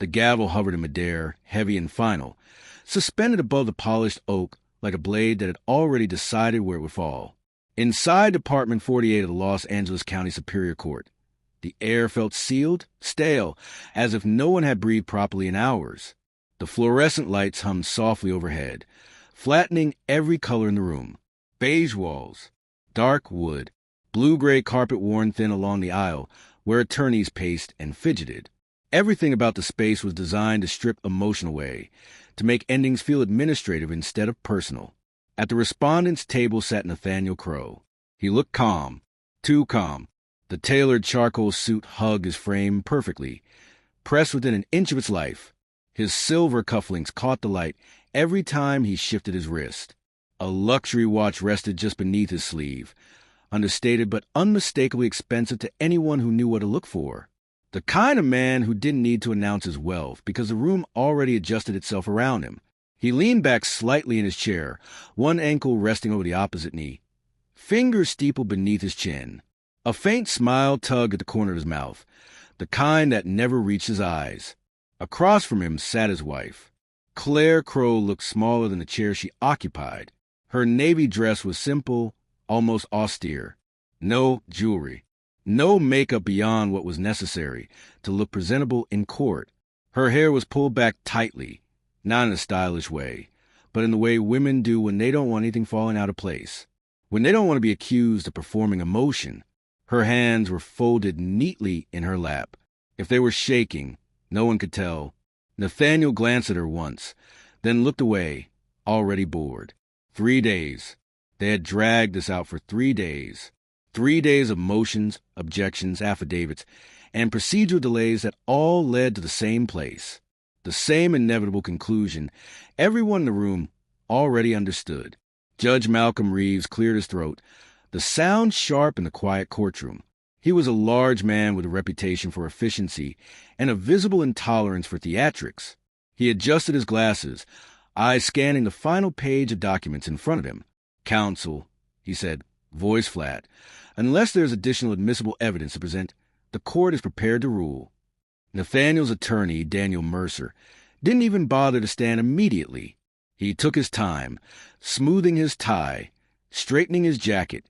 The gavel hovered in midair, heavy and final, suspended above the polished oak like a blade that had already decided where it would fall. Inside Department 48 of the Los Angeles County Superior Court, the air felt sealed, stale, as if no one had breathed properly in hours. The fluorescent lights hummed softly overhead, flattening every color in the room. Beige walls, dark wood, blue-gray carpet worn thin along the aisle where attorneys paced and fidgeted. Everything about the space was designed to strip emotion away, to make endings feel administrative instead of personal. At the respondents' table sat Nathaniel Crow. He looked calm, too calm. The tailored charcoal suit hugged his frame perfectly, pressed within an inch of its life. His silver cufflinks caught the light every time he shifted his wrist. A luxury watch rested just beneath his sleeve, understated but unmistakably expensive to anyone who knew what to look for. The kind of man who didn't need to announce his wealth because the room already adjusted itself around him. He leaned back slightly in his chair, one ankle resting over the opposite knee, fingers steepled beneath his chin. A faint smile tugged at the corner of his mouth, the kind that never reached his eyes. Across from him sat his wife. Claire Crow looked smaller than the chair she occupied. Her navy dress was simple, almost austere. No jewelry. No makeup beyond what was necessary to look presentable in court. Her hair was pulled back tightly, not in a stylish way, but in the way women do when they don't want anything falling out of place, when they don't want to be accused of performing emotion. Her hands were folded neatly in her lap. If they were shaking, no one could tell. Nathaniel glanced at her once, then looked away, already bored. 3 days. They had dragged this out for 3 days. 3 days of motions, objections, affidavits, and procedural delays that all led to the same place, the same inevitable conclusion everyone in the room already understood. Judge Malcolm Reeves cleared his throat, the sound sharp in the quiet courtroom. He was a large man with a reputation for efficiency and a visible intolerance for theatrics. He adjusted his glasses, eyes scanning the final page of documents in front of him. "Counsel," he said, voice flat, "unless there is additional admissible evidence to present, the court is prepared to rule." Nathaniel's attorney, Daniel Mercer, didn't even bother to stand immediately. He took his time, smoothing his tie, straightening his jacket,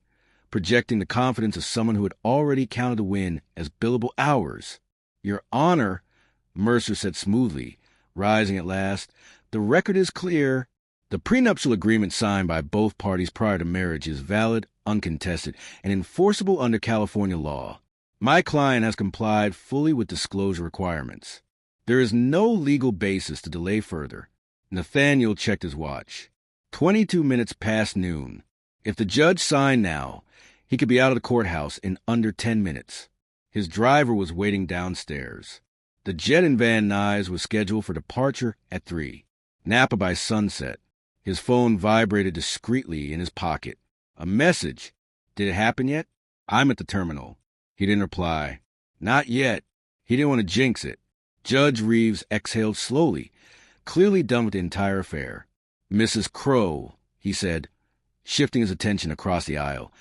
projecting the confidence of someone who had already counted the win as billable hours. "Your Honor," Mercer said smoothly, rising at last, "the record is clear. The prenuptial agreement signed by both parties prior to marriage is valid, uncontested, and enforceable under California law. My client has complied fully with disclosure requirements. There is no legal basis to delay further." Nathaniel checked his watch. 22 minutes past noon. If the judge signed now, he could be out of the courthouse in under 10 minutes. His driver was waiting downstairs. The jet in Van Nuys was scheduled for departure at 3. Napa by sunset. His phone vibrated discreetly in his pocket. A message. Did it happen yet? "I'm at the terminal." He didn't reply. Not yet. He didn't want to jinx it. Judge Reeves exhaled slowly, clearly done with the entire affair. "Mrs. Crow," he said, shifting his attention across the aisle,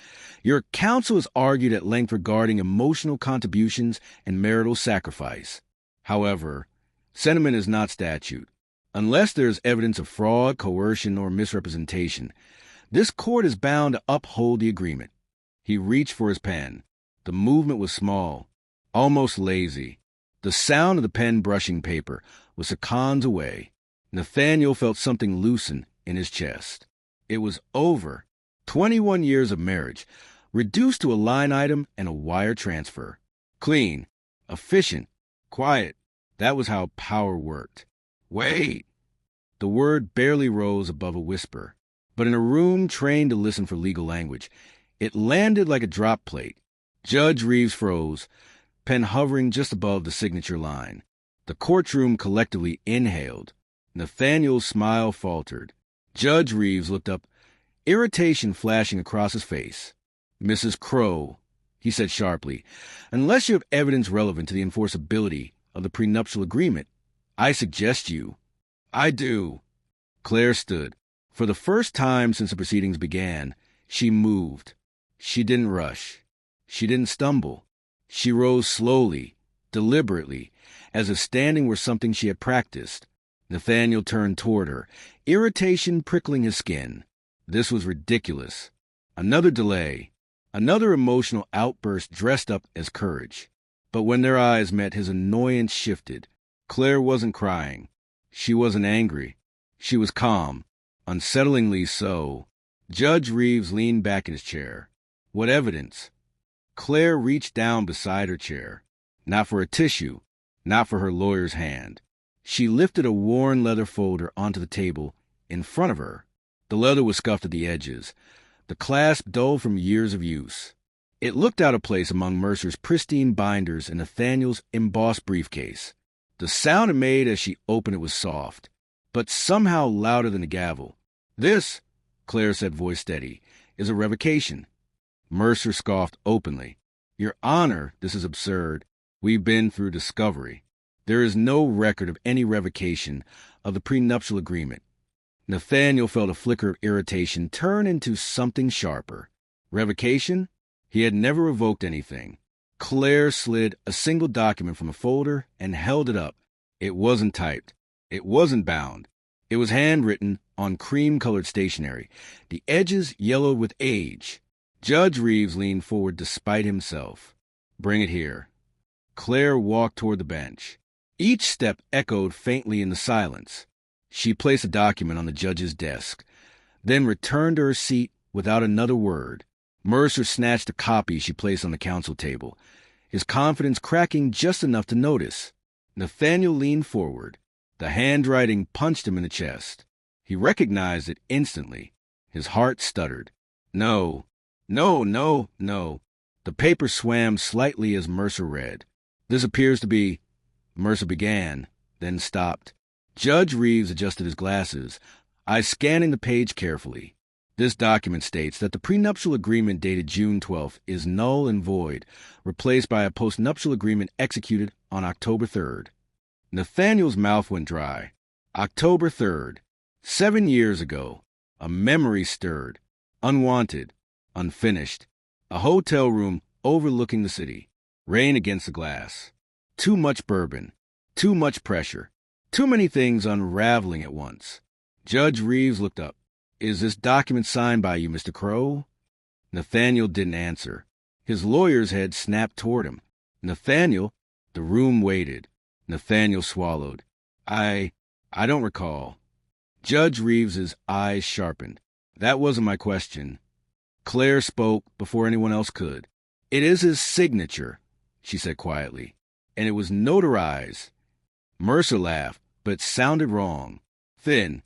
"your counsel has argued at length regarding emotional contributions and marital sacrifice. However, sentiment is not statute. Unless there is evidence of fraud, coercion, or misrepresentation, this court is bound to uphold the agreement." He reached for his pen. The movement was small, almost lazy. The sound of the pen brushing paper was seconds away. Nathaniel felt something loosen in his chest. It was over. 21 years of marriage, reduced to a line item and a wire transfer. Clean, efficient, quiet. That was how power worked. "Wait!" The word barely rose above a whisper, but in a room trained to listen for legal language, it landed like a drop plate. Judge Reeves froze, pen hovering just above the signature line. The courtroom collectively inhaled. Nathaniel's smile faltered. Judge Reeves looked up, irritation flashing across his face. "Mrs. Crow," he said sharply, "unless you have evidence relevant to the enforceability of the prenuptial agreement, I suggest you—" "I do." Claire stood. For the first time since the proceedings began, she moved. She didn't rush. She didn't stumble. She rose slowly, deliberately, as if standing were something she had practiced. Nathaniel turned toward her, irritation prickling his skin. This was ridiculous. Another delay, another emotional outburst dressed up as courage. But when their eyes met, his annoyance shifted. Claire wasn't crying. She wasn't angry. She was calm, unsettlingly so. Judge Reeves leaned back in his chair. What evidence? Claire reached down beside her chair. Not for a tissue, not for her lawyer's hand. She lifted a worn leather folder onto the table in front of her. The leather was scuffed at the edges, the clasp dull from years of use. It looked out of place among Mercer's pristine binders and Nathaniel's embossed briefcase. The sound it made as she opened it was soft, but somehow louder than a gavel. "This," Claire said, voice steady, "is a revocation." Mercer scoffed openly. "Your Honor, this is absurd. We've been through discovery. There is no record of any revocation of the prenuptial agreement." Nathaniel felt a flicker of irritation turn into something sharper. Revocation? He had never revoked anything. Claire slid a single document from a folder and held it up. It wasn't typed. It wasn't bound. It was handwritten on cream-colored stationery, the edges yellowed with age. Judge Reeves leaned forward despite himself. "Bring it here." Claire walked toward the bench. Each step echoed faintly in the silence. She placed the document on the judge's desk, then returned to her seat without another word. Mercer snatched a copy she placed on the counsel table, his confidence cracking just enough to notice. Nathaniel leaned forward. The handwriting punched him in the chest. He recognized it instantly. His heart stuttered. No, no, no, no. The paper swam slightly as Mercer read. "This appears to be—" Mercer began, then stopped. Judge Reeves adjusted his glasses, eyes scanning the page carefully. "This document states that the prenuptial agreement dated June 12th is null and void, replaced by a postnuptial agreement executed on October 3rd. Nathaniel's mouth went dry. October 3rd. 7 years ago. A memory stirred. Unwanted. Unfinished. A hotel room overlooking the city. Rain against the glass. Too much bourbon. Too much pressure. Too many things unraveling at once." Judge Reeves looked up. "Is this document signed by you, Mr. Crow?" Nathaniel didn't answer. His lawyer's head snapped toward him. "Nathaniel?" The room waited. Nathaniel swallowed. I don't recall." Judge Reeves's eyes sharpened. "That wasn't my question." Claire spoke before anyone else could. "It is his signature," she said quietly, "and it was notarized." Mercer laughed, but it sounded wrong. Thin.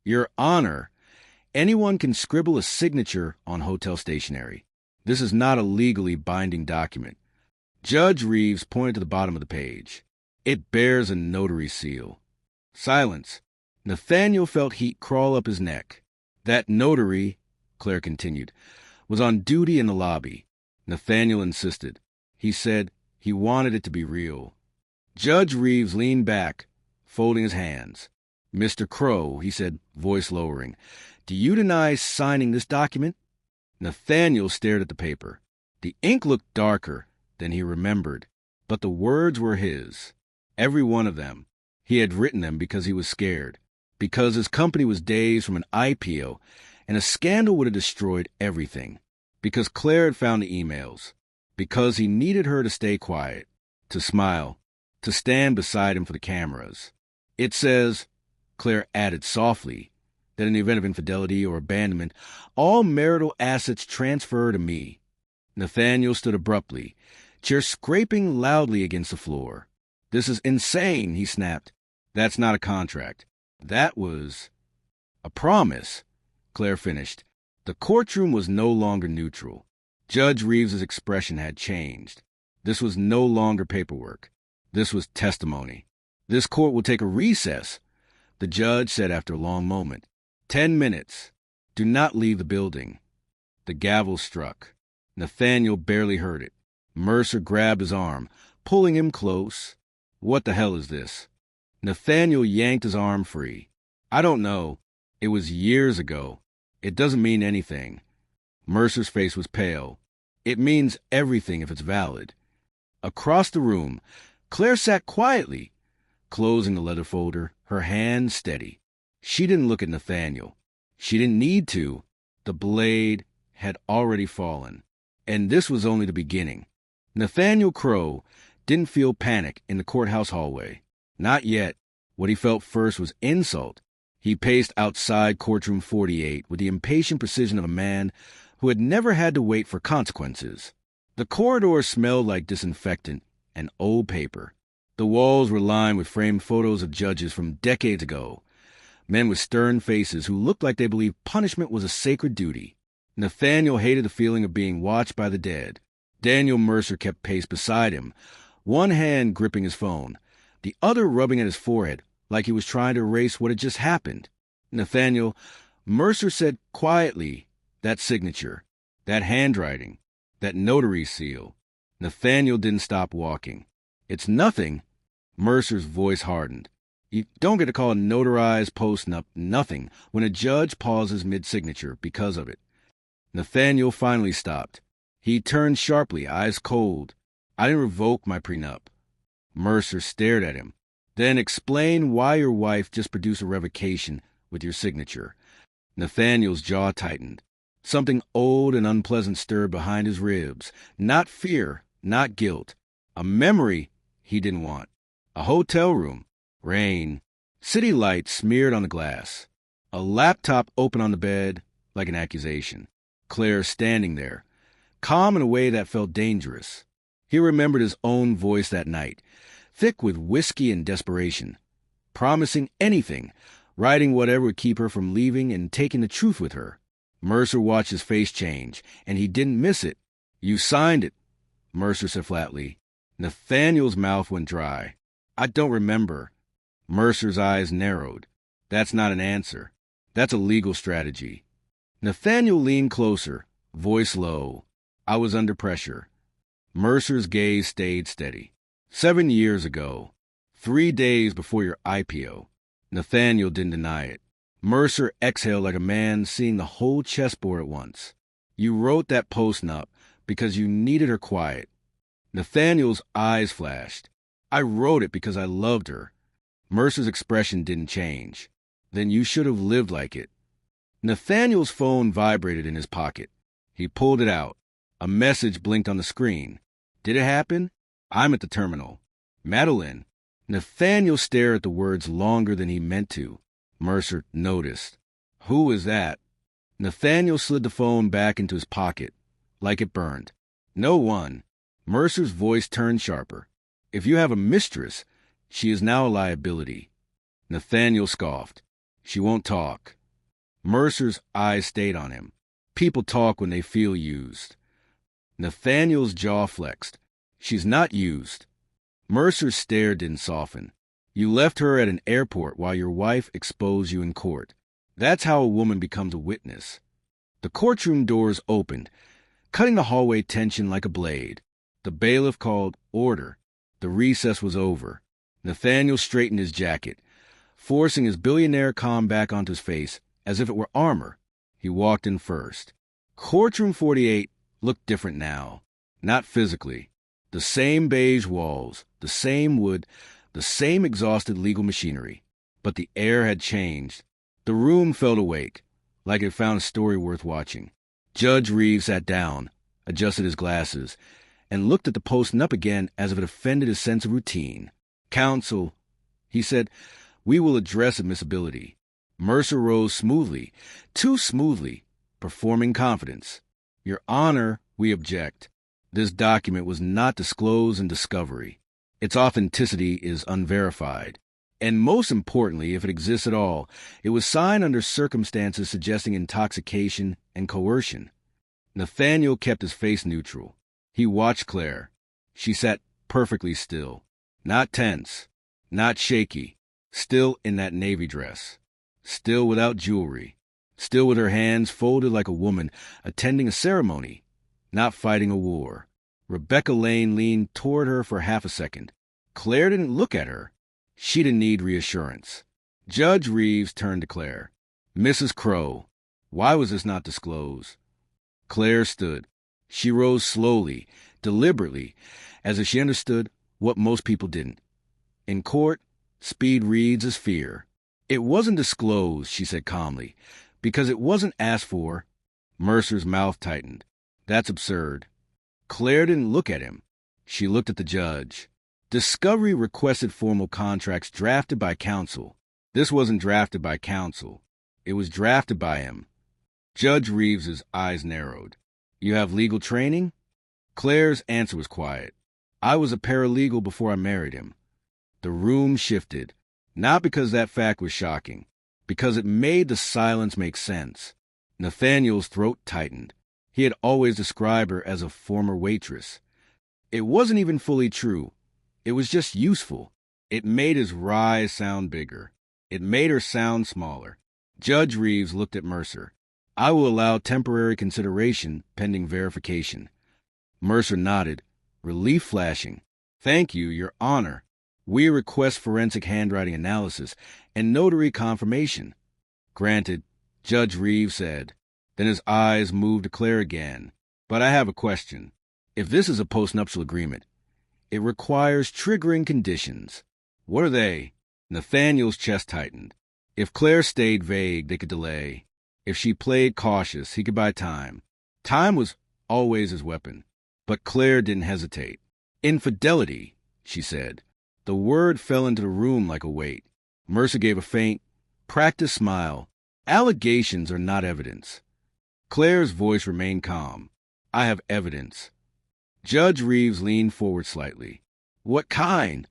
"Your Honor, anyone can scribble a signature on hotel stationery. This is not a legally binding document." Judge Reeves pointed to the bottom of the page. "It bears a notary seal." Silence. Nathaniel felt heat crawl up his neck. "That notary," Claire continued, "was on duty in the lobby." Nathaniel insisted. He said he wanted it to be real. Judge Reeves leaned back, folding his hands. "Mr. Crow," he said, voice lowering, "do you deny signing this document?" Nathaniel stared at the paper. The ink looked darker than he remembered, but the words were his. Every one of them. He had written them because he was scared, because his company was days from an IPO, and a scandal would have destroyed everything, because Claire had found the emails, because he needed her to stay quiet, to smile, to stand beside him for the cameras. "It says," Claire added softly, "that in the event of infidelity or abandonment, all marital assets transfer to me." Nathaniel stood abruptly, chair scraping loudly against the floor. "This is insane," he snapped. "That's not a contract. That was—" "A promise," Claire finished. The courtroom was no longer neutral. Judge Reeves's expression had changed. This was no longer paperwork. This was testimony. "This court will take a recess," the judge said after a long moment. 10 minutes. Do not leave the building." The gavel struck. Nathaniel barely heard it. Mercer grabbed his arm, pulling him close. "What the hell is this?" Nathaniel yanked his arm free. "I don't know. It was years ago. It doesn't mean anything." Mercer's face was pale. "It means everything if it's valid." Across the room, Claire sat quietly, closing the letter folder, her hand steady. She didn't look at Nathaniel. She didn't need to. The blade had already fallen. And this was only the beginning. Nathaniel Crow didn't feel panic in the courthouse hallway. Not yet. What he felt first was insult. He paced outside courtroom 48 with the impatient precision of a man who had never had to wait for consequences. The corridor smelled like disinfectant and old paper. The walls were lined with framed photos of judges from decades ago, men with stern faces who looked like they believed punishment was a sacred duty. Nathaniel hated the feeling of being watched by the dead. Daniel Mercer kept pace beside him, one hand gripping his phone, the other rubbing at his forehead like he was trying to erase what had just happened. Nathaniel, Mercer said quietly, that signature, that handwriting, that notary seal. Nathaniel didn't stop walking. It's nothing. Mercer's voice hardened. You don't get to call a notarized post-nup nothing when a judge pauses mid-signature because of it. Nathaniel finally stopped. He turned sharply, eyes cold. I didn't revoke my prenup. Mercer stared at him. Then explain why your wife just produced a revocation with your signature. Nathaniel's jaw tightened. Something old and unpleasant stirred behind his ribs. Not fear, not guilt. A memory he didn't want. A hotel room. Rain. City lights smeared on the glass. A laptop open on the bed like an accusation. Claire standing there, calm in a way that felt dangerous. He remembered his own voice that night, thick with whiskey and desperation, promising anything, writing whatever would keep her from leaving and taking the truth with her. Mercer watched his face change, and he didn't miss it. You signed it, Mercer said flatly. Nathaniel's mouth went dry. I don't remember. Mercer's eyes narrowed. That's not an answer. That's a legal strategy. Nathaniel leaned closer, voice low. I was under pressure. Mercer's gaze stayed steady. 7 years ago, 3 days before your IPO. Nathaniel didn't deny it. Mercer exhaled like a man seeing the whole chessboard at once. You wrote that post-nup because you needed her quiet. Nathaniel's eyes flashed. I wrote it because I loved her. Mercer's expression didn't change. Then you should have lived like it. Nathaniel's phone vibrated in his pocket. He pulled it out. A message blinked on the screen. Did it happen? I'm at the terminal. Madeline. Nathaniel stared at the words longer than he meant to. Mercer noticed. Who is that? Nathaniel slid the phone back into his pocket, like it burned. No one. Mercer's voice turned sharper. If you have a mistress, she is now a liability. Nathaniel scoffed. She won't talk. Mercer's eyes stayed on him. People talk when they feel used. Nathaniel's jaw flexed. She's not used. Mercer's stare didn't soften. You left her at an airport while your wife exposed you in court. That's how a woman becomes a witness. The courtroom doors opened, cutting the hallway tension like a blade. The bailiff called order. The recess was over. Nathaniel straightened his jacket, forcing his billionaire calm back onto his face as if it were armor. He walked in first. Courtroom 48 looked different now. Not physically. The same beige walls, the same wood, the same exhausted legal machinery. But the air had changed. The room felt awake, like it found a story worth watching. Judge Reeves sat down, adjusted his glasses, and looked at the post-nup again as if it offended his sense of routine. Counsel, he said, we will address admissibility. Mercer rose smoothly, too smoothly, performing confidence. Your Honor, we object. This document was not disclosed in discovery. Its authenticity is unverified. And most importantly, if it exists at all, it was signed under circumstances suggesting intoxication and coercion. Nathaniel kept his face neutral. He watched Claire. She sat perfectly still. Not tense. Not shaky. Still in that navy dress. Still without jewelry. Still with her hands folded like a woman attending a ceremony, not fighting a war. Rebecca Lane leaned toward her for half a second. Claire didn't look at her. She didn't need reassurance. Judge Reeves turned to Claire. Mrs. Crow, why was this not disclosed? Claire stood. She rose slowly, deliberately, as if she understood what most people didn't. In court, speed reads as fear. It wasn't disclosed, she said calmly, because it wasn't asked for. Mercer's mouth tightened. That's absurd. Claire didn't look at him. She looked at the judge. Discovery requested formal contracts drafted by counsel. This wasn't drafted by counsel. It was drafted by him. Judge Reeves's eyes narrowed. You have legal training? Claire's answer was quiet. I was a paralegal before I married him. The room shifted, not because that fact was shocking, because it made the silence make sense. Nathaniel's throat tightened. He had always described her as a former waitress. It wasn't even fully true. It was just useful. It made his rise sound bigger. It made her sound smaller. Judge Reeves looked at Mercer. I will allow temporary consideration pending verification. Mercer nodded, relief flashing. Thank you, Your Honor. We request forensic handwriting analysis and notary confirmation. Granted, Judge Reeves said. Then his eyes moved to Claire again. But I have a question. If this is a postnuptial agreement, it requires triggering conditions. What are they? Nathaniel's chest tightened. If Claire stayed vague, they could delay. If she played cautious, he could buy time. Time was always his weapon. But Claire didn't hesitate. Infidelity, she said. The word fell into the room like a weight. Mercer gave a faint, practiced smile. Allegations are not evidence. Claire's voice remained calm. I have evidence. Judge Reeves leaned forward slightly. What kind?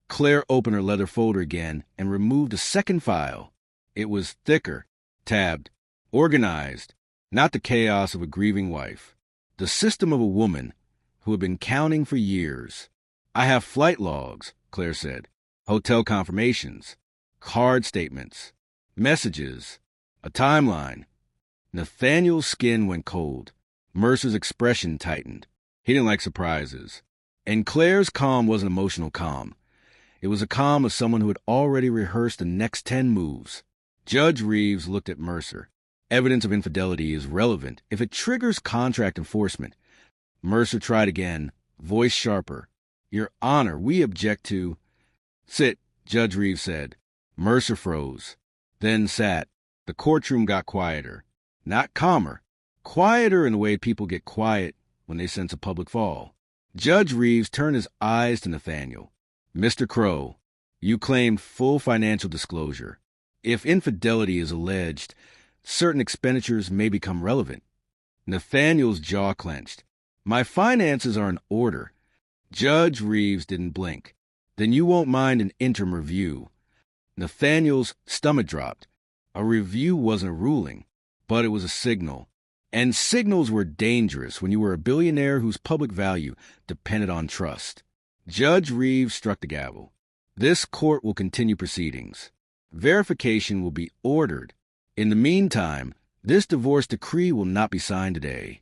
Claire opened her leather folder again and removed a second file. It was thicker, tabbed, organized, not the chaos of a grieving wife. The system of a woman who had been counting for years. I have flight logs, Claire said, hotel confirmations, card statements, messages, a timeline. Nathaniel's skin went cold. Mercer's expression tightened. He didn't like surprises. And Claire's calm wasn't emotional calm. It was a calm of someone who had already rehearsed the next 10 moves. Judge Reeves looked at Mercer. Evidence of infidelity is relevant if it triggers contract enforcement. Mercer tried again, voice sharper. Your Honor, we object to... Sit, Judge Reeves said. Mercer froze, then sat. The courtroom got quieter. Not calmer. Quieter in the way people get quiet when they sense a public fall. Judge Reeves turned his eyes to Nathaniel. Mr. Crow, you claimed full financial disclosure. If infidelity is alleged, certain expenditures may become relevant. Nathaniel's jaw clenched. My finances are in order. Judge Reeves didn't blink. Then you won't mind an interim review. Nathaniel's stomach dropped. A review wasn't a ruling, but it was a signal. And signals were dangerous when you were a billionaire whose public value depended on trust. Judge Reeves struck the gavel. This court will continue proceedings. Verification will be ordered. In the meantime, this divorce decree will not be signed today.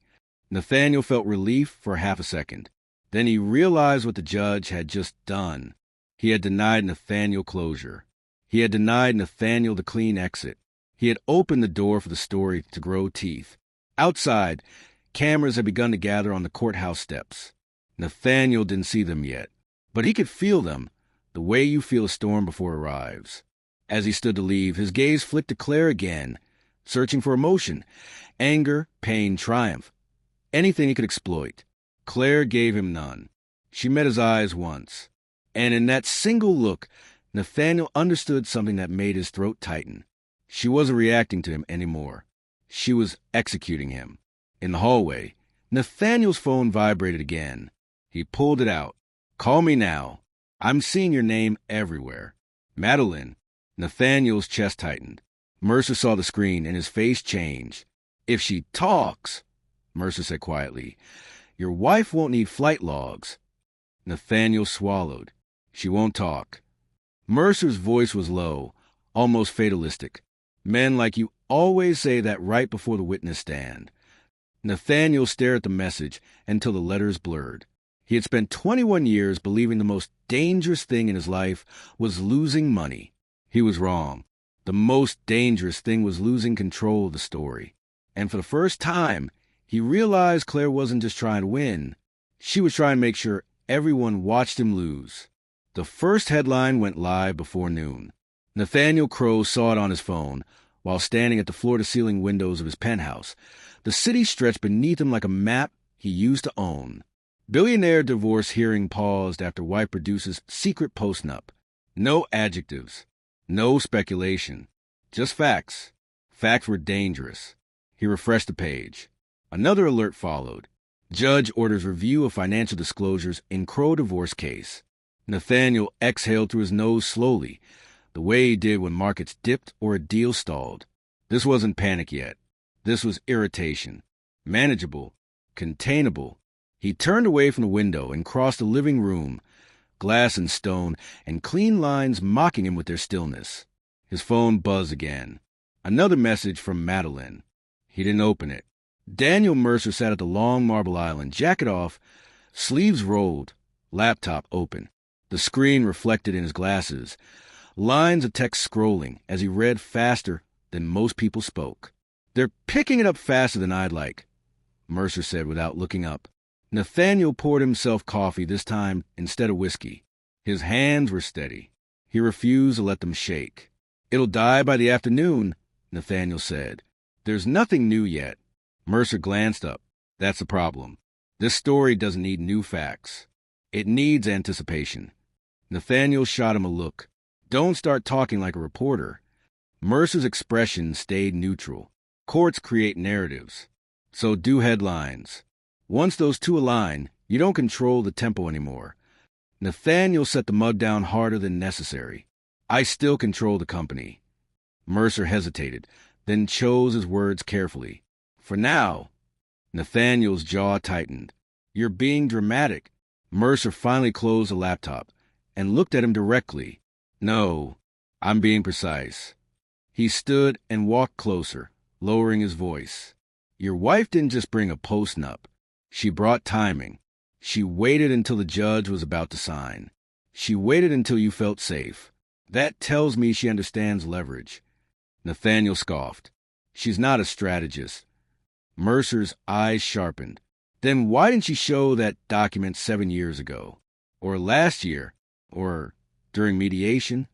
Nathaniel felt relief for half a second. Then he realized what the judge had just done. He had denied Nathaniel closure. He had denied Nathaniel the clean exit. He had opened the door for the story to grow teeth. Outside, cameras had begun to gather on the courthouse steps. Nathaniel didn't see them yet, but he could feel them, the way you feel a storm before it arrives. As he stood to leave, his gaze flicked to Claire again, searching for emotion, anger, pain, triumph, anything he could exploit. Claire gave him none. She met his eyes once, and in that single look, Nathaniel understood something that made his throat tighten. She wasn't reacting to him anymore. She was executing him. In the hallway, Nathaniel's phone vibrated again. He pulled it out. Call me now. I'm seeing your name everywhere. Madeline. Nathaniel's chest tightened. Mercer saw the screen and his face changed. If she talks, Mercer said quietly, your wife won't need flight logs. Nathaniel swallowed. She won't talk. Mercer's voice was low, almost fatalistic. Men like you always say that right before the witness stand. Nathaniel stared at the message until the letters blurred. He had spent 21 years believing the most dangerous thing in his life was losing money. He was wrong. The most dangerous thing was losing control of the story. And for the first time, he realized Claire wasn't just trying to win. She was trying to make sure everyone watched him lose. The first headline went live before noon. Nathaniel Crow saw it on his phone while standing at the floor-to-ceiling windows of his penthouse. The city stretched beneath him like a map he used to own. Billionaire divorce hearing paused after wife produces secret postnup. No adjectives. No speculation. Just facts. Facts were dangerous. He refreshed the page. Another alert followed. Judge orders review of financial disclosures in Crow divorce case. Nathaniel exhaled through his nose slowly, the way he did when markets dipped or a deal stalled. This wasn't panic yet. This was irritation. Manageable. Containable. He turned away from the window and crossed the living room, glass and stone, and clean lines mocking him with their stillness. His phone buzzed again. Another message from Madeline. He didn't open it. Daniel Mercer sat at the long marble island, jacket off, sleeves rolled, laptop open. The screen reflected in his glasses, lines of text scrolling as he read faster than most people spoke. "They're picking it up faster than I'd like," Mercer said without looking up. Nathaniel poured himself coffee, this time instead of whiskey. His hands were steady. He refused to let them shake. "It'll die by the afternoon," Nathaniel said. "There's nothing new yet." Mercer glanced up. "That's the problem. This story doesn't need new facts. It needs anticipation." Nathaniel shot him a look. "Don't start talking like a reporter." Mercer's expression stayed neutral. Courts create narratives. So do headlines. Once those two align, you don't control the tempo anymore. Nathaniel set the mug down harder than necessary. "I still control the company." Mercer hesitated, then chose his words carefully. "For now." Nathaniel's jaw tightened. "You're being dramatic." Mercer finally closed the laptop and looked at him directly. "No, I'm being precise." He stood and walked closer, lowering his voice. "Your wife didn't just bring a postnup. She brought timing. She waited until the judge was about to sign. She waited until you felt safe. That tells me she understands leverage." Nathaniel scoffed. "She's not a strategist." Mercer's eyes sharpened. "Then why didn't she show that document 7 years ago? Or last year? Or during mediation?"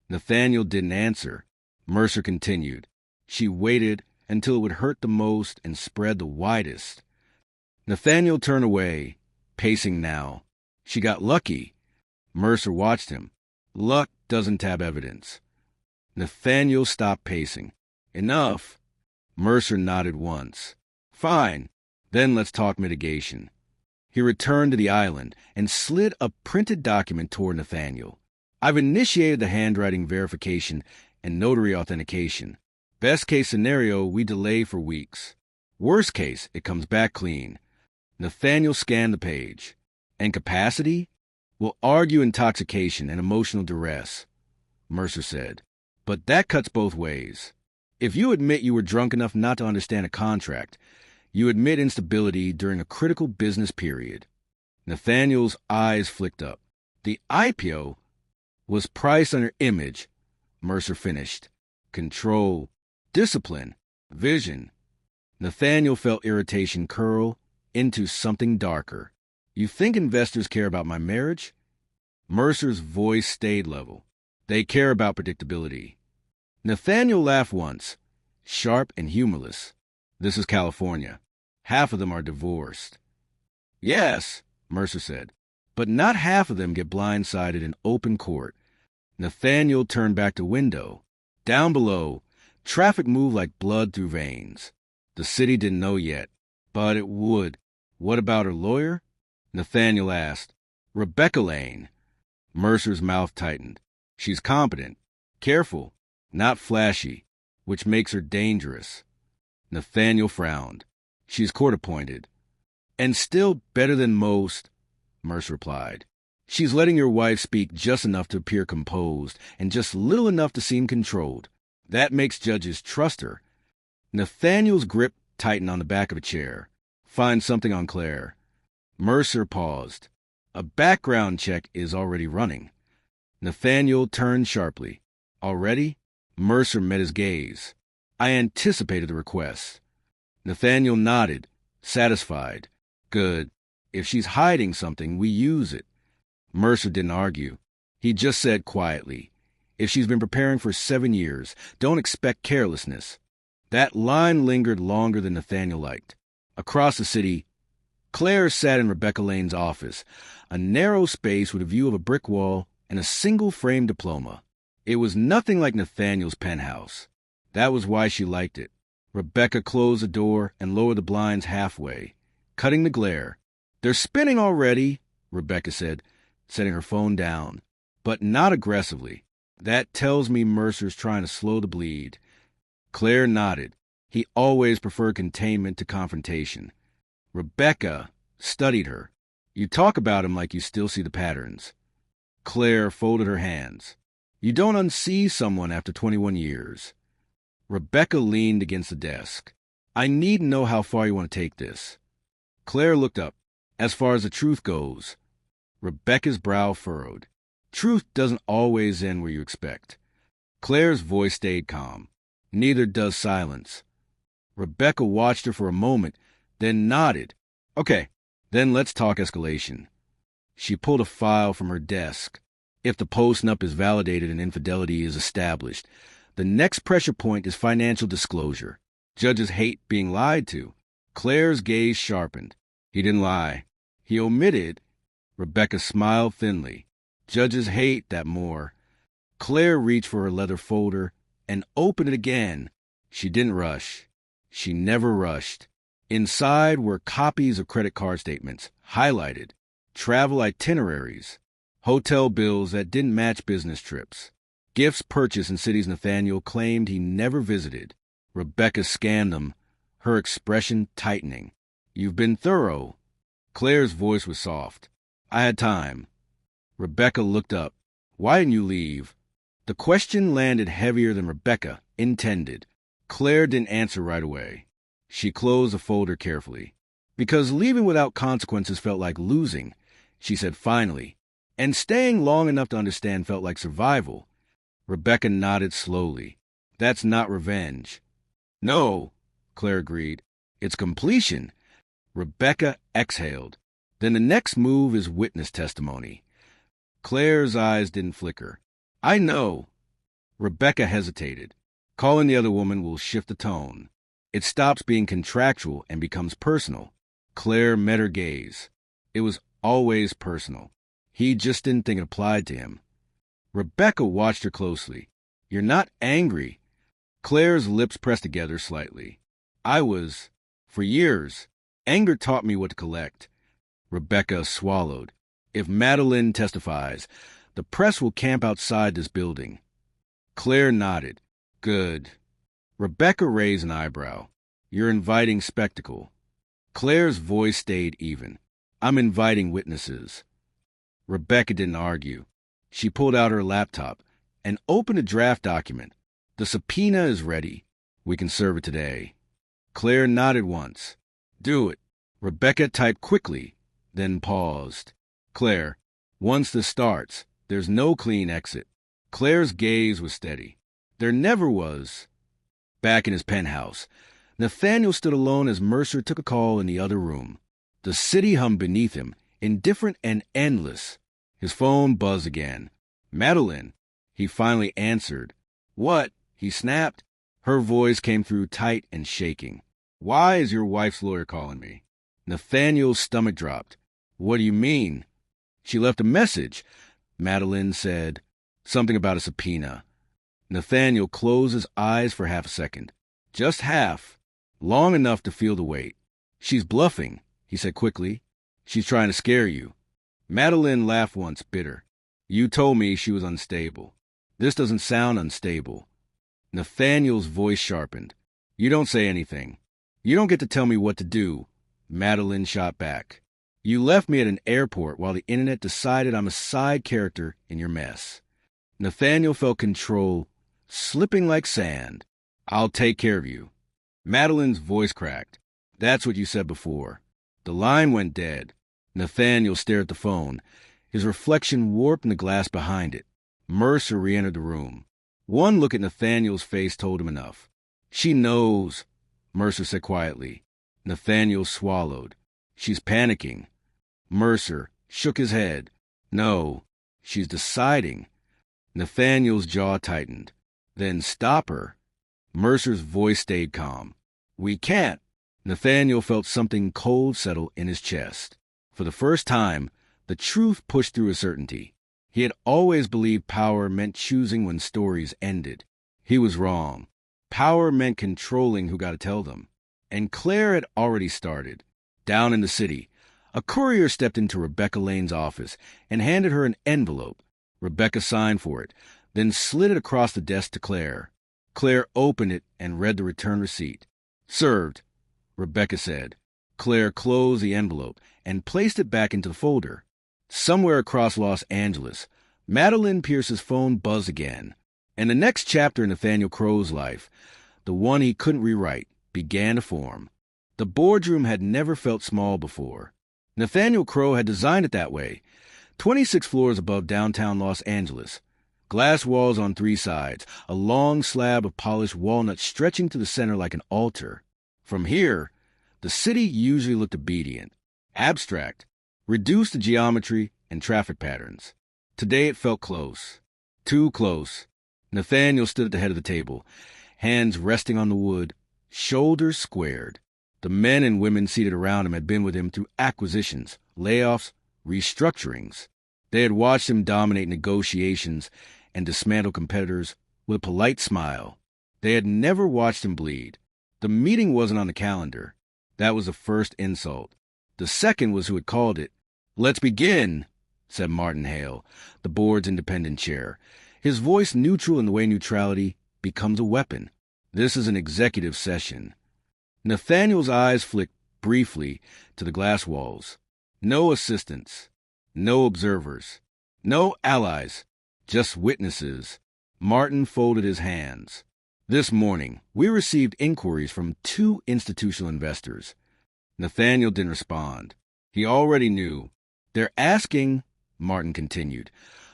Nathaniel didn't answer. Mercer continued. "She waited until it would hurt the most and spread the widest." Nathaniel turned away, pacing now. "She got lucky." Mercer watched him. "Luck doesn't have evidence." Nathaniel stopped pacing. "Enough." Mercer nodded once. "Fine. Then let's talk mitigation." He returned to the island and slid a printed document toward Nathaniel. "I've initiated the handwriting verification and notary authentication. Best case scenario, we delay for weeks. Worst case, it comes back clean." Nathaniel scanned the page. "And capacity? We'll argue intoxication and emotional duress," Mercer said. "But that cuts both ways. If you admit you were drunk enough not to understand a contract, you admit instability during a critical business period." Nathaniel's eyes flicked up. "The IPO was priced under image," Mercer finished. "Control, discipline, vision." Nathaniel felt irritation curl into something darker. "You think investors care about my marriage?" Mercer's voice stayed level. "They care about predictability." Nathaniel laughed once, sharp and humorless. "This is California. Half of them are divorced." "Yes," Mercer said, "but not half of them get blindsided in open court." Nathaniel turned back to window. Down below, traffic moved like blood through veins. The city didn't know yet, but it would. "What about her lawyer?" Nathaniel asked. "Rebecca Lane." Mercer's mouth tightened. "She's competent, careful, not flashy, which makes her dangerous." Nathaniel frowned. "She's court-appointed." "And still better than most," Mercer replied. "She's letting your wife speak just enough to appear composed and just little enough to seem controlled. That makes judges trust her." Nathaniel's grip tightened on the back of a chair. "Find something on Claire." Mercer paused. "A background check is already running." Nathaniel turned sharply. "Already?" Mercer met his gaze. "I anticipated the request." Nathaniel nodded, satisfied. "Good. If she's hiding something, we use it. Mercer didn't argue. He just said quietly, if she's been preparing for 7 years, don't expect carelessness. That line lingered longer than Nathaniel liked. Across the city, Claire sat in Rebecca Lane's office, a narrow space with a view of a brick wall and a single-frame diploma. It was nothing like Nathaniel's penthouse. That was why she liked it. Rebecca closed the door and lowered the blinds halfway, cutting the glare. They're spinning already, Rebecca said, setting her phone down, but not aggressively. That tells me Mercer's trying to slow the bleed. Claire nodded. He always preferred containment to confrontation. Rebecca studied her. You talk about him like you still see the patterns. Claire folded her hands. You don't unsee someone after 21 years. Rebecca leaned against the desk. I need to know how far you want to take this. Claire looked up. As far as the truth goes. Rebecca's brow furrowed. Truth doesn't always end where you expect. Claire's voice stayed calm. Neither does silence. Rebecca watched her for a moment, then nodded. Okay, then let's talk escalation. She pulled a file from her desk. If the post-nup is validated and infidelity is established, the next pressure point is financial disclosure. Judges hate being lied to. Claire's gaze sharpened. He didn't lie. He omitted. Rebecca smiled thinly. Judges hate that more. Claire reached for her leather folder and opened it again. She didn't rush. She never rushed. Inside were copies of credit card statements, highlighted, travel itineraries, hotel bills that didn't match business trips, gifts purchased in cities Nathaniel claimed he never visited. Rebecca scanned them, her expression tightening. You've been thorough. Claire's voice was soft. I had time. Rebecca looked up. Why didn't you leave? The question landed heavier than Rebecca intended. Claire didn't answer right away. She closed the folder carefully. Because leaving without consequences felt like losing, she said finally, and staying long enough to understand felt like survival. Rebecca nodded slowly. That's not revenge. No, Claire agreed. It's completion. Rebecca exhaled. Then the next move is witness testimony. Claire's eyes didn't flicker. I know. Rebecca hesitated. Calling the other woman will shift the tone. It stops being contractual and becomes personal. Claire met her gaze. It was always personal. He just didn't think it applied to him. Rebecca watched her closely. You're not angry. Claire's lips pressed together slightly. I was. For years. Anger taught me what to collect. Rebecca swallowed. If Madeline testifies, the press will camp outside this building. Claire nodded. Good. Rebecca raised an eyebrow. You're inviting spectacle. Claire's voice stayed even. I'm inviting witnesses. Rebecca didn't argue. She pulled out her laptop and opened a draft document. The subpoena is ready. We can serve it today. Claire nodded once. Do it. Rebecca typed quickly, then paused. Claire, once this starts, there's no clean exit. Claire's gaze was steady. There never was. Back in his penthouse, Nathaniel stood alone as Mercer took a call in the other room. The city hummed beneath him, indifferent and endless. His phone buzzed again. Madeline. He finally answered. What? He snapped. Her voice came through tight and shaking. Why is your wife's lawyer calling me? Nathaniel's stomach dropped. What do you mean? She left a message. Madeline said something about a subpoena. Nathaniel closed his eyes for half a second. Just half. Long enough to feel the weight. She's bluffing, he said quickly. She's trying to scare you. Madeline laughed once, bitter. You told me she was unstable. This doesn't sound unstable. Nathaniel's voice sharpened. You don't say anything. You don't get to tell me what to do. Madeline shot back. You left me at an airport while the internet decided I'm a side character in your mess. Nathaniel felt control slipping like sand. I'll take care of you. Madeline's voice cracked. That's what you said before. The line went dead. Nathaniel stared at the phone. His reflection warped in the glass behind it. Mercer re-entered the room. One look at Nathaniel's face told him enough. She knows, Mercer said quietly. Nathaniel swallowed. She's panicking. Mercer shook his head. No, she's deciding. Nathaniel's jaw tightened. Then stop her. Mercer's voice stayed calm. We can't. Nathaniel felt something cold settle in his chest. For the first time, the truth pushed through his certainty. He had always believed power meant choosing when stories ended. He was wrong. Power meant controlling who got to tell them. And Claire had already started. Down in the city, a courier stepped into Rebecca Lane's office and handed her an envelope. Rebecca signed for it, then slid it across the desk to Claire. Claire opened it and read the return receipt. Served, Rebecca said. Claire closed the envelope and placed it back into the folder. Somewhere across Los Angeles, Madeline Pierce's phone buzzed again. And the next chapter in Nathaniel Crow's life, the one he couldn't rewrite, began to form. The boardroom had never felt small before. Nathaniel Crow had designed it that way. 26 floors above downtown Los Angeles. Glass walls on 3 sides, a long slab of polished walnut stretching to the center like an altar. From here, the city usually looked obedient, abstract, reduced to geometry and traffic patterns. Today it felt close. Too close. Nathaniel stood at the head of the table, hands resting on the wood, shoulders squared. The men and women seated around him had been with him through acquisitions, layoffs, restructurings. They had watched him dominate negotiations and dismantle competitors with a polite smile. They had never watched him bleed. The meeting wasn't on the calendar. That was the first insult. The second was who had called it. "Let's begin," said Martin Hale, the board's independent chair, his voice neutral in the way neutrality becomes a weapon. "This is an executive session." Nathaniel's eyes flicked briefly to the glass walls. No assistants, no observers, no allies, just witnesses. Martin folded his hands. "This morning, we received inquiries from 2 institutional investors." Nathaniel didn't respond. He already knew. "They're asking," Martin continued,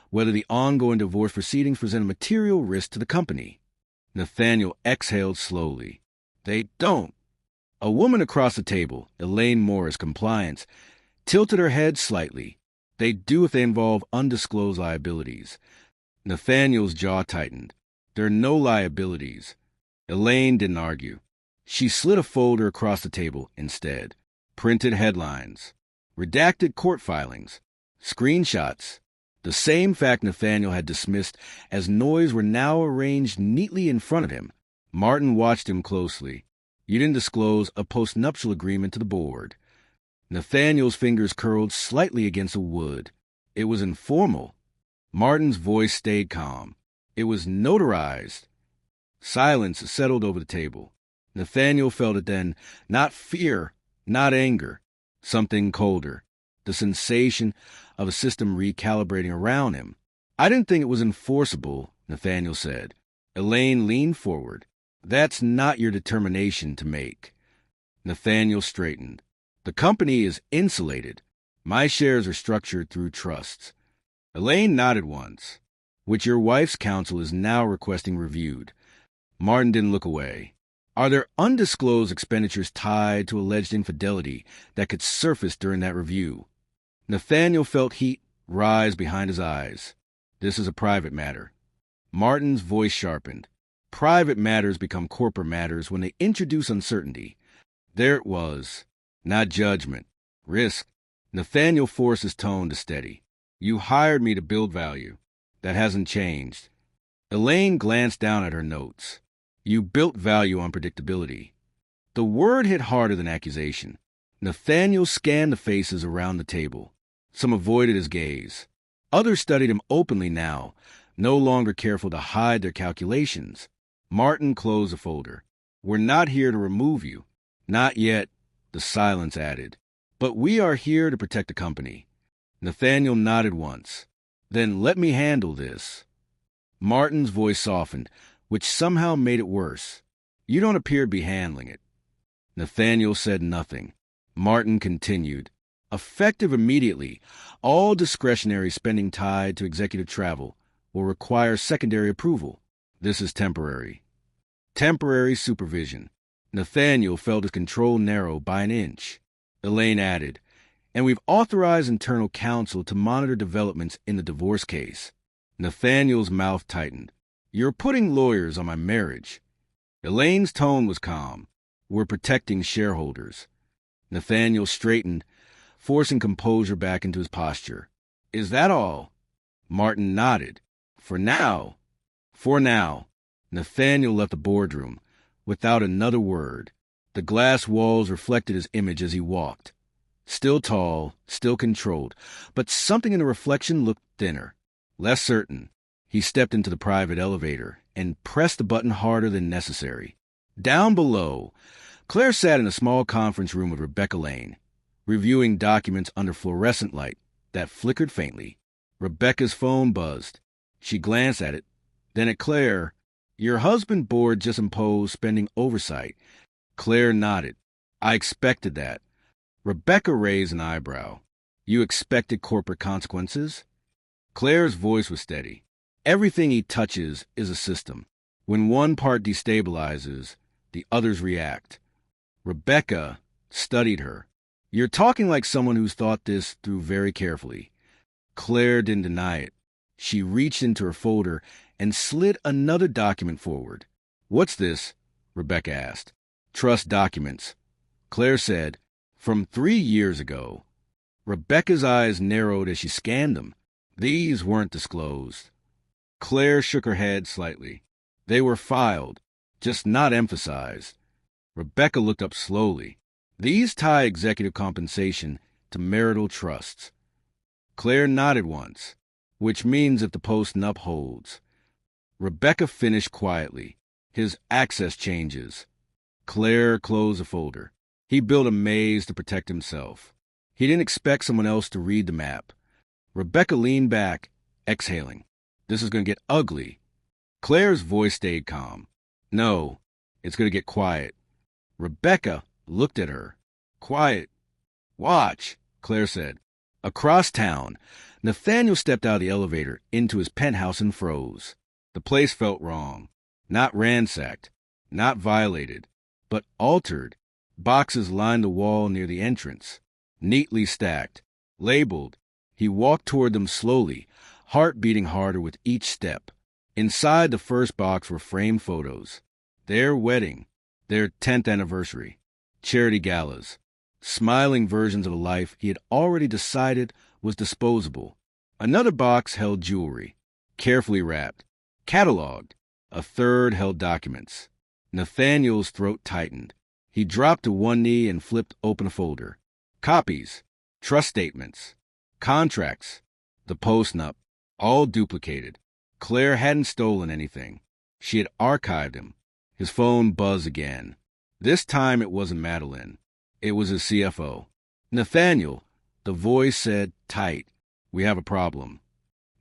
"whether the ongoing divorce proceedings present a material risk to the company." Nathaniel exhaled slowly. "They don't." A woman across the table, Elaine Morris, Compliance, tilted her head slightly. "They do if they involve undisclosed liabilities." Nathaniel's jaw tightened. "There are no liabilities." Elaine didn't argue. She slid a folder across the table instead. Printed headlines. Redacted court filings. Screenshots. The same fact Nathaniel had dismissed as noise were now arranged neatly in front of him. Martin watched him closely. "You didn't disclose a postnuptial agreement to the board." Nathaniel's fingers curled slightly against the wood. It was informal. Martin's voice stayed calm. It was notarized. Silence settled over the table. Nathaniel felt it then, not fear, not anger, something colder, the sensation of a system recalibrating around him. "I didn't think it was enforceable," Nathaniel said. Elaine leaned forward. "That's not your determination to make." Nathaniel straightened. "The company is insulated. My shares are structured through trusts." Elaine nodded once. "Which your wife's counsel is now requesting reviewed." Martin didn't look away. "Are there undisclosed expenditures tied to alleged infidelity that could surface during that review?" Nathaniel felt heat rise behind his eyes. "This is a private matter." Martin's voice sharpened. Private matters become corporate matters when they introduce uncertainty. There it was. Not judgment. Risk. Nathaniel forced his tone to steady. "You hired me to build value. That hasn't changed." Elaine glanced down at her notes. "You built value on predictability." The word hit harder than accusation. Nathaniel scanned the faces around the table. Some avoided his gaze. Others studied him openly now, no longer careful to hide their calculations. Martin closed the folder. "We're not here to remove you." "Not yet," the silence added. "But we are here to protect the company." Nathaniel nodded once. "Then let me handle this." Martin's voice softened, which somehow made it worse. "You don't appear to be handling it." Nathaniel said nothing. Martin continued. "Effective immediately, all discretionary spending tied to executive travel will require secondary approval. This is temporary." Temporary supervision. Nathaniel felt his control narrow by an inch. Elaine added, and we've authorized internal counsel to monitor developments in the divorce case. Nathaniel's mouth tightened. You're putting lawyers on my marriage. Elaine's tone was calm. We're protecting shareholders. Nathaniel straightened, forcing composure back into his posture. Is that all? Martin nodded. For now. For now. Nathaniel left the boardroom without another word. The glass walls reflected his image as he walked. Still tall, still controlled, but something in the reflection looked thinner, less certain. He stepped into the private elevator and pressed the button harder than necessary. Down below, Claire sat in a small conference room with Rebecca Lane, reviewing documents under fluorescent light that flickered faintly. Rebecca's phone buzzed. She glanced at it, then at Claire. Your husband board just imposed spending oversight. Claire nodded. I expected that. Rebecca raised an eyebrow. You expected corporate consequences? Claire's voice was steady. Everything he touches is a system. When one part destabilizes, the others react. Rebecca studied her. You're talking like someone who's thought this through very carefully. Claire didn't deny it. She reached into her folder and slid another document forward. What's this? Rebecca asked. Trust documents. Claire said, from 3 years ago. Rebecca's eyes narrowed as she scanned them. These weren't disclosed. Claire shook her head slightly. They were filed, just not emphasized. Rebecca looked up slowly. These tie executive compensation to marital trusts. Claire nodded once, which means if the post-nup holds. Rebecca finished quietly. His access changes. Claire closed the folder. He built a maze to protect himself. He didn't expect someone else to read the map. Rebecca leaned back, exhaling. This is going to get ugly. Claire's voice stayed calm. No, it's going to get quiet. Rebecca looked at her. Quiet. Watch, Claire said. Across town, Nathaniel stepped out of the elevator into his penthouse and froze. The place felt wrong. Not ransacked, not violated, but altered. Boxes lined the wall near the entrance, neatly stacked, labeled. He walked toward them slowly, heart beating harder with each step. Inside the first box were framed photos. Their wedding, their 10th anniversary, charity galas, smiling versions of a life he had already decided was disposable. Another box held jewelry, carefully wrapped, cataloged. A third held documents. Nathaniel's throat tightened. He dropped to one knee and flipped open a folder. Copies, trust statements, contracts, the post-nup, all duplicated. Claire hadn't stolen anything. She had archived him. His phone buzzed again. This time it wasn't Madeline. It was his CFO. Nathaniel, the voice said tight. We have a problem.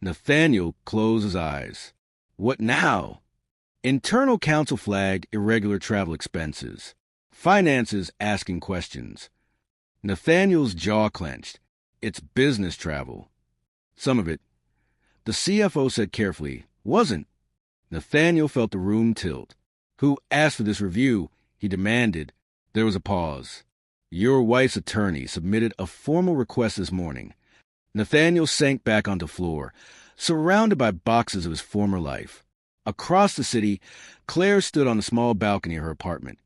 Nathaniel closed his eyes. What now? Internal counsel flagged irregular travel expenses. Finances asking questions. Nathaniel's jaw clenched. It's business travel. Some of it. The CFO said carefully, wasn't. Nathaniel felt the room tilt. Who asked for this review? He demanded. There was a pause. Your wife's attorney submitted a formal request this morning. Nathaniel sank back onto the floor, surrounded by boxes of his former life. Across the city, Claire stood on a small balcony of her apartment.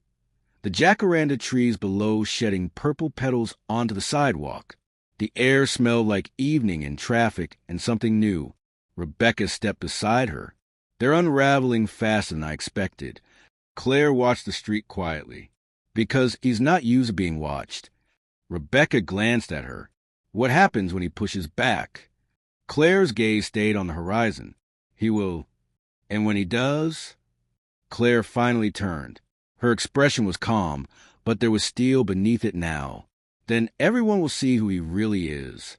The jacaranda trees below shedding purple petals onto the sidewalk. The air smelled like evening and traffic and something new. Rebecca stepped beside her. They're unraveling faster than I expected. Claire watched the street quietly. Because he's not used to being watched. Rebecca glanced at her. What happens when he pushes back? Claire's gaze stayed on the horizon. He will... And when he does... Claire finally turned. Her expression was calm, but there was steel beneath it now. Then everyone will see who he really is.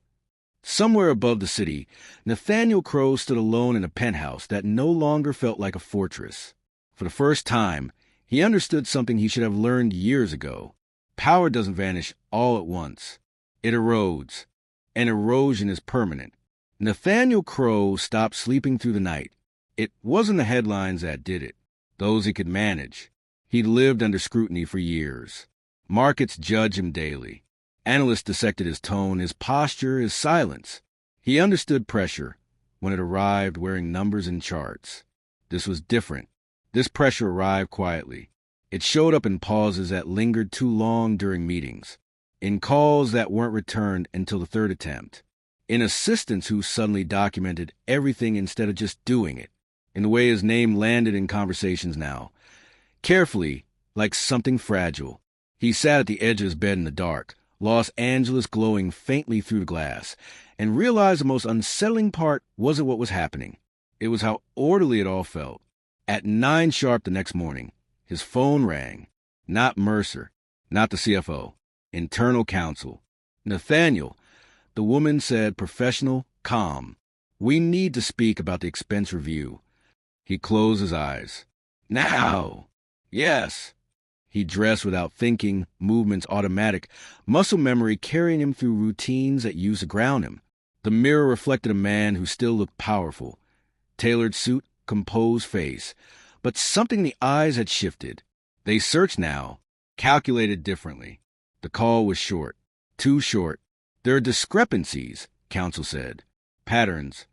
Somewhere above the city, Nathaniel Crowe stood alone in a penthouse that no longer felt like a fortress. For the first time, he understood something he should have learned years ago. Power doesn't vanish all at once. It erodes. And erosion is permanent. Nathaniel Crowe stopped sleeping through the night. It wasn't the headlines that did it. Those he could manage. He'd lived under scrutiny for years. Markets judged him daily. Analysts dissected his tone, his posture, his silence. He understood pressure when it arrived wearing numbers and charts. This was different. This pressure arrived quietly. It showed up in pauses that lingered too long during meetings, in calls that weren't returned until the third attempt, in assistants who suddenly documented everything instead of just doing it, in the way his name landed in conversations now. Carefully, like something fragile, he sat at the edge of his bed in the dark, Los Angeles glowing faintly through the glass, and realized the most unsettling part wasn't what was happening. It was how orderly it all felt. At 9 sharp the next morning, his phone rang. Not Mercer, not the CFO. Internal counsel. Nathaniel, the woman said, professional, calm. We need to speak about the expense review. He closed his eyes. Now! Yes. He dressed without thinking, movements automatic, muscle memory carrying him through routines that used to ground him. The mirror reflected a man who still looked powerful. Tailored suit, composed face. But something in the eyes had shifted. They searched now, calculated differently. The call was short. Too short. There are discrepancies, counsel said. Patterns.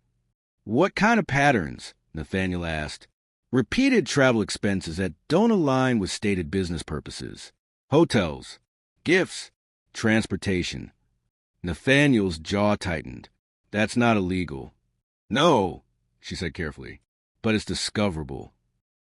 What kind of patterns? Nathaniel asked. Repeated travel expenses that don't align with stated business purposes. Hotels, gifts, transportation. Nathaniel's jaw tightened. That's not illegal. No, she said carefully, but it's discoverable.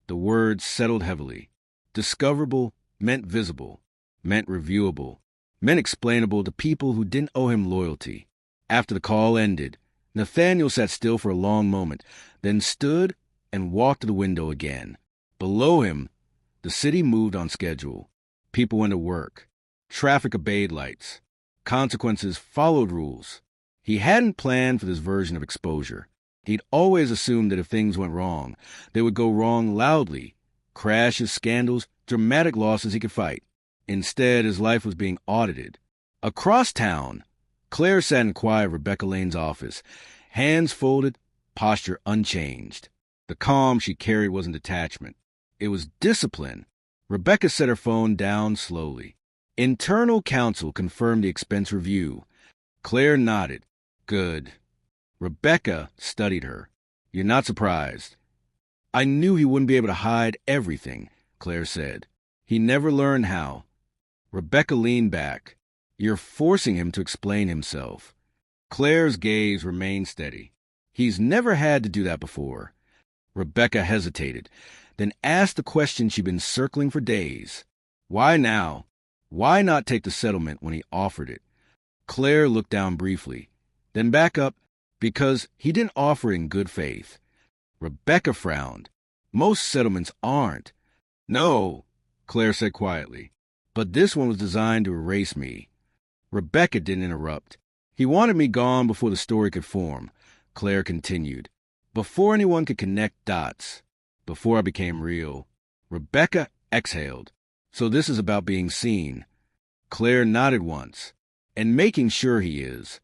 The words settled heavily. Discoverable meant visible, meant reviewable, meant explainable to people who didn't owe him loyalty. After the call ended, Nathaniel sat still for a long moment, then stood and walked to the window again. Below him, the city moved on schedule. People went to work. Traffic obeyed lights. Consequences followed rules. He hadn't planned for this version of exposure. He'd always assumed that if things went wrong, they would go wrong loudly. Crashes, scandals, dramatic losses he could fight. Instead, his life was being audited. Across town, Claire sat in quiet at Rebecca Lane's office, hands folded, posture unchanged. The calm she carried wasn't detachment. It was discipline. Rebecca set her phone down slowly. Internal counsel confirmed the expense review. Claire nodded. Good. Rebecca studied her. You're not surprised. I knew he wouldn't be able to hide everything, Claire said. He never learned how. Rebecca leaned back. You're forcing him to explain himself. Claire's gaze remained steady. He's never had to do that before. Rebecca hesitated, then asked the question she'd been circling for days. Why now? Why not take the settlement when he offered it? Claire looked down briefly, then back up, because he didn't offer in good faith. Rebecca frowned. Most settlements aren't. No, Claire said quietly, but this one was designed to erase me. Rebecca didn't interrupt. He wanted me gone before the story could form, Claire continued. Before anyone could connect dots, before I became real. Rebecca exhaled. So this is about being seen. Claire nodded once, and making sure he is.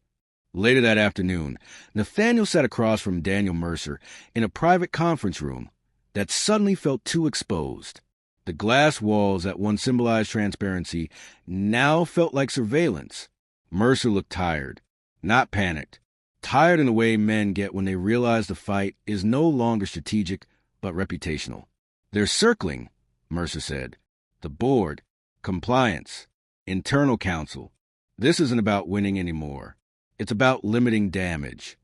Later that afternoon, Nathaniel sat across from Daniel Mercer in a private conference room that suddenly felt too exposed. The glass walls that once symbolized transparency now felt like surveillance. Mercer looked tired, not panicked. Tired in the way men get when they realize the fight is no longer strategic, but reputational. They're circling, Mercer said. The board, compliance, internal counsel. This isn't about winning anymore. It's about limiting damage.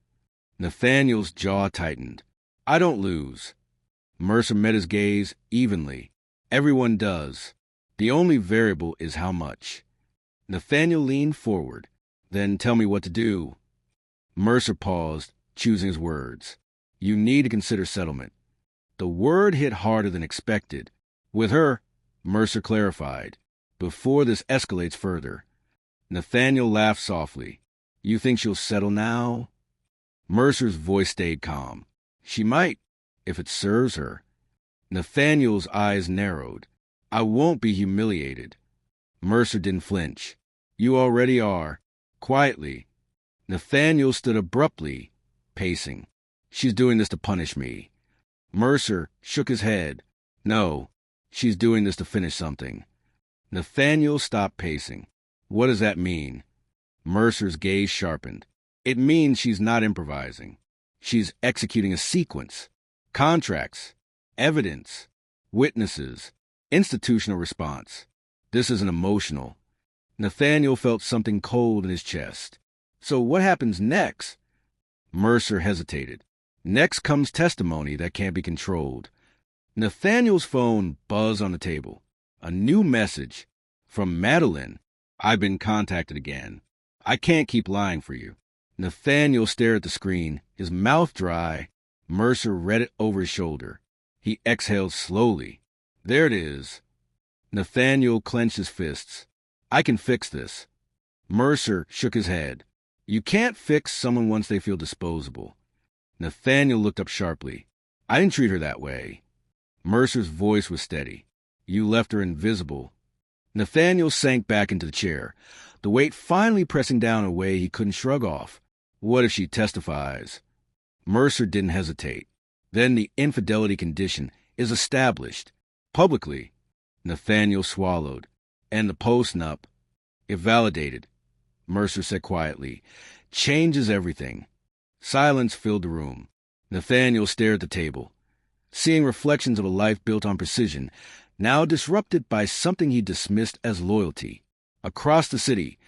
Nathaniel's jaw tightened. I don't lose. Mercer met his gaze evenly. Everyone does. The only variable is how much. Nathaniel leaned forward. Then tell me what to do. Mercer paused, choosing his words. You need to consider settlement. The word hit harder than expected. With her, Mercer clarified, before this escalates further. Nathaniel laughed softly. You think she'll settle now? Mercer's voice stayed calm. She might, if it serves her. Nathaniel's eyes narrowed. I won't be humiliated. Mercer didn't flinch. You already are. Quietly. Nathaniel stood abruptly, pacing. She's doing this to punish me. Mercer shook his head. No, she's doing this to finish something. Nathaniel stopped pacing. What does that mean? Mercer's gaze sharpened. It means she's not improvising. She's executing a sequence. Contracts, evidence, witnesses, institutional response. This isn't emotional. Nathaniel felt something cold in his chest. So what happens next? Mercer hesitated. Next comes testimony that can't be controlled. Nathaniel's phone buzzed on the table. A new message from Madeline. I've been contacted again. I can't keep lying for you. Nathaniel stared at the screen, his mouth dry. Mercer read it over his shoulder. He exhaled slowly. There it is. Nathaniel clenched his fists. I can fix this. Mercer shook his head. You can't fix someone once they feel disposable. Nathaniel looked up sharply. I didn't treat her that way. Mercer's voice was steady. You left her invisible. Nathaniel sank back into the chair, the weight finally pressing down in a way he couldn't shrug off. What if she testifies? Mercer didn't hesitate. Then the infidelity condition is established. Publicly. Nathaniel swallowed. And the post-nup, if validated, Mercer said quietly, changes everything. Silence filled the room. Nathaniel stared at the table, seeing reflections of a life built on precision, now disrupted by something he dismissed as loyalty. Across the city,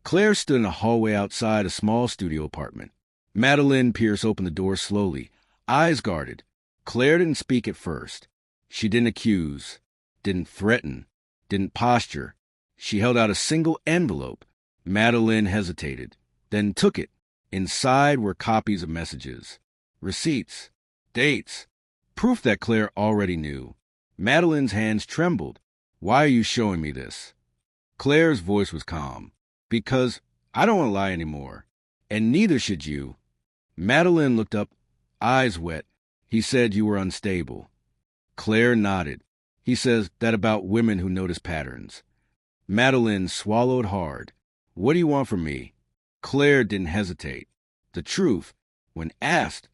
Claire stood in a hallway outside a small studio apartment. Madeline Pierce opened the door slowly, eyes guarded. Claire didn't speak at first. She didn't accuse, didn't threaten, didn't posture. She held out a single envelope. Madeline hesitated, then took it. Inside were copies of messages, receipts, dates, proof that Claire already knew. Madeline's hands trembled. Why are you showing me this? Claire's voice was calm. Because I don't want to lie anymore. And neither should you. Madeline looked up, eyes wet. He said you were unstable. Claire nodded. He says that about women who notice patterns. Madeline swallowed hard. What do you want from me? Claire didn't hesitate. The truth, when asked.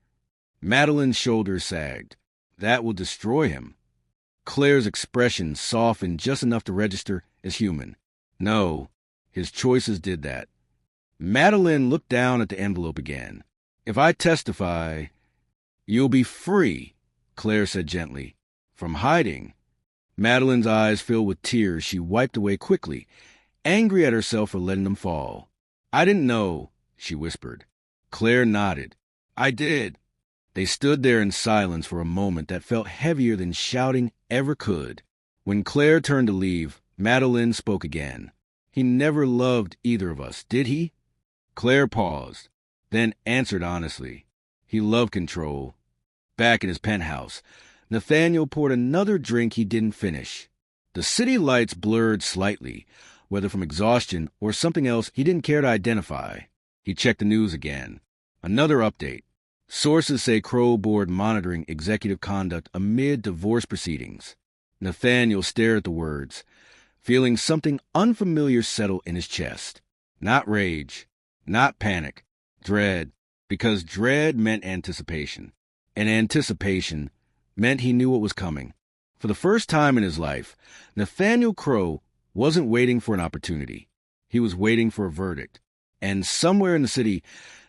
Madeline's shoulders sagged. That will destroy him. Claire's expression softened just enough to register as human. No, his choices did that. Madeline looked down at the envelope again. If I testify, you'll be free, Claire said gently. From hiding. Madeline's eyes filled with tears she wiped away quickly, angry at herself for letting them fall. I didn't know, she whispered. Claire nodded. I did. They stood there in silence for a moment that felt heavier than shouting ever could. When Claire turned to leave, Madeline spoke again. He never loved either of us, did he? Claire paused, then answered honestly. He loved control. Back in his penthouse, Nathaniel poured another drink he didn't finish. The city lights blurred slightly, whether from exhaustion or something else he didn't care to identify. He checked the news again. Another update. Sources say Crow Board monitoring executive conduct amid divorce proceedings. Nathaniel stared at the words, feeling something unfamiliar settle in his chest. Not rage, not panic, dread, because dread meant anticipation, and anticipation meant he knew what was coming. For the first time in his life, Nathaniel Crow wasn't waiting for an opportunity. He was waiting for a verdict. And somewhere in the city,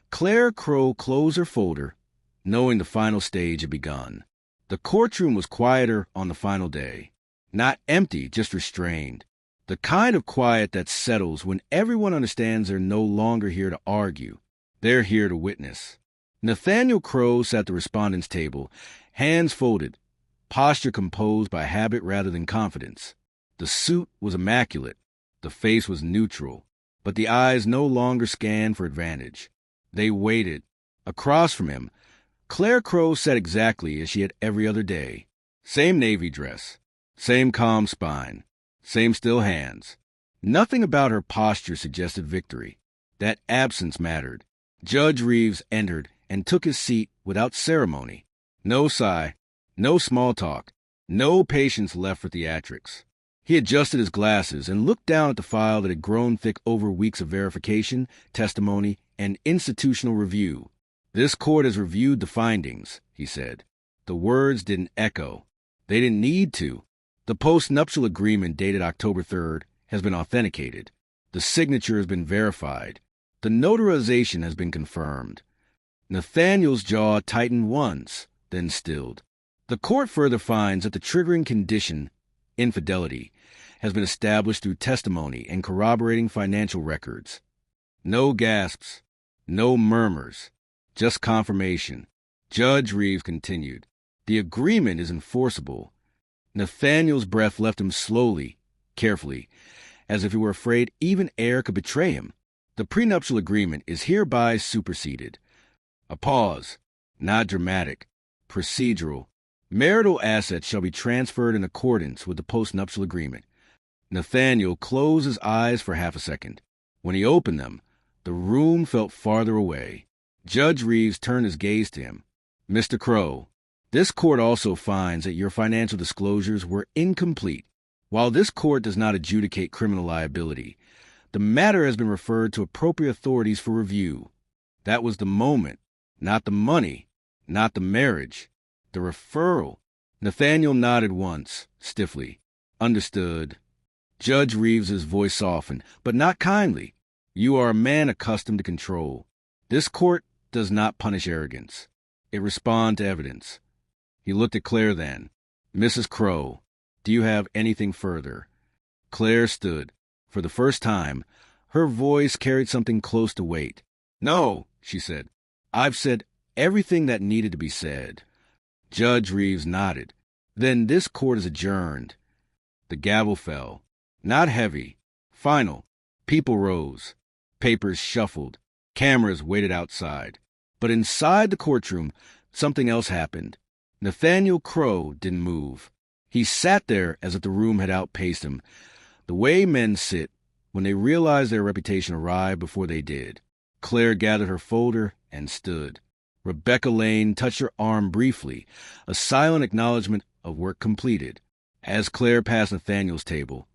Claire Crow closed her folder, knowing the final stage had begun. The courtroom was quieter on the final day. Not empty, just restrained. The kind of quiet that settles when everyone understands they're no longer here to argue. They're here to witness. Nathaniel Crow sat at the respondent's table, hands folded, posture composed by habit rather than confidence. The suit was immaculate. The face was neutral, but the eyes no longer scanned for advantage. They waited. Across from him, Claire Crow sat exactly as she had every other day. Same navy dress, same calm spine, same still hands. Nothing about her posture suggested victory. That absence mattered. Judge Reeves entered and took his seat without ceremony. No sigh, no small talk, no patience left for theatrics. He adjusted his glasses and looked down at the file that had grown thick over weeks of verification, testimony, and institutional review. This court has reviewed the findings, he said. The words didn't echo. They didn't need to. The post-nuptial agreement dated October 3rd has been authenticated. The signature has been verified. The notarization has been confirmed. Nathaniel's jaw tightened once, then stilled. The court further finds that the triggering condition, infidelity, has been established through testimony and corroborating financial records. No gasps, no murmurs, just confirmation. Judge Reeves continued. The agreement is enforceable. Nathaniel's breath left him slowly, carefully, as if he were afraid even air could betray him. The prenuptial agreement is hereby superseded. A pause, not dramatic, procedural. Marital assets shall be transferred in accordance with the postnuptial agreement. Nathaniel closed his eyes for half a second. When he opened them, the room felt farther away. Judge Reeves turned his gaze to him. Mr. Crow, this court also finds that your financial disclosures were incomplete. While this court does not adjudicate criminal liability, the matter has been referred to appropriate authorities for review. That was the moment, not the money, not the marriage, the referral. Nathaniel nodded once, stiffly. Understood. Judge Reeves's voice softened, but not kindly. You are a man accustomed to control. This court does not punish arrogance. It responds to evidence. He looked at Claire then. Mrs. Crow, do you have anything further? Claire stood. For the first time, her voice carried something close to weight. No, she said. I've said everything that needed to be said. Judge Reeves nodded. Then this court is adjourned. The gavel fell. Not heavy. Final. People rose. Papers shuffled. Cameras waited outside. But inside the courtroom, something else happened. Nathaniel Crow didn't move. He sat there as if the room had outpaced him, the way men sit when they realize their reputation arrived before they did. Claire gathered her folder and stood. Rebecca Lane touched her arm briefly, a silent acknowledgement of work completed. As Claire passed Nathaniel's table,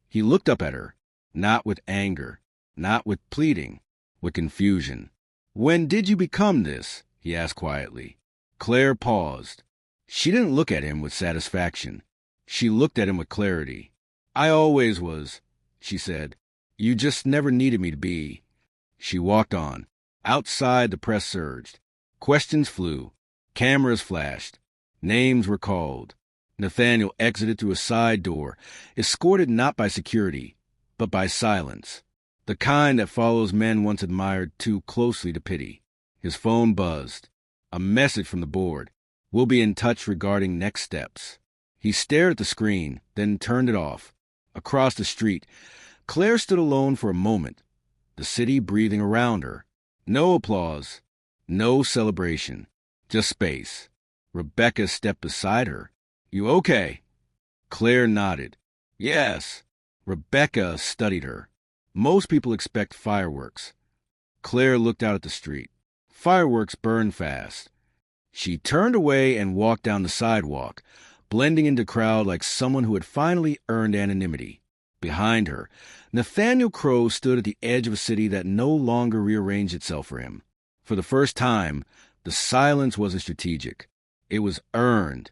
he looked up at her, not with anger, not with pleading, with confusion. When did you become this? He asked quietly. Claire paused. She didn't look at him with satisfaction. She looked at him with clarity. I always was, she said. You just never needed me to be. She walked on. Outside, the press surged. Questions flew. Cameras flashed. Names were called. Nathaniel exited through a side door, escorted not by security, but by silence, the kind that follows men once admired too closely to pity. His phone buzzed. A message from the board. We'll be in touch regarding next steps. He stared at the screen, then turned it off. Across the street, Claire stood alone for a moment, the city breathing around her. No applause, no celebration, just space. Rebecca stepped beside her. You okay? Claire nodded. Yes. Rebecca studied her. Most people expect fireworks. Claire looked out at the street. Fireworks burn fast. She turned away and walked down the sidewalk, blending into the crowd like someone who had finally earned anonymity. Behind her, Nathaniel Crow stood at the edge of a city that no longer rearranged itself for him. For the first time, the silence wasn't strategic. It was earned.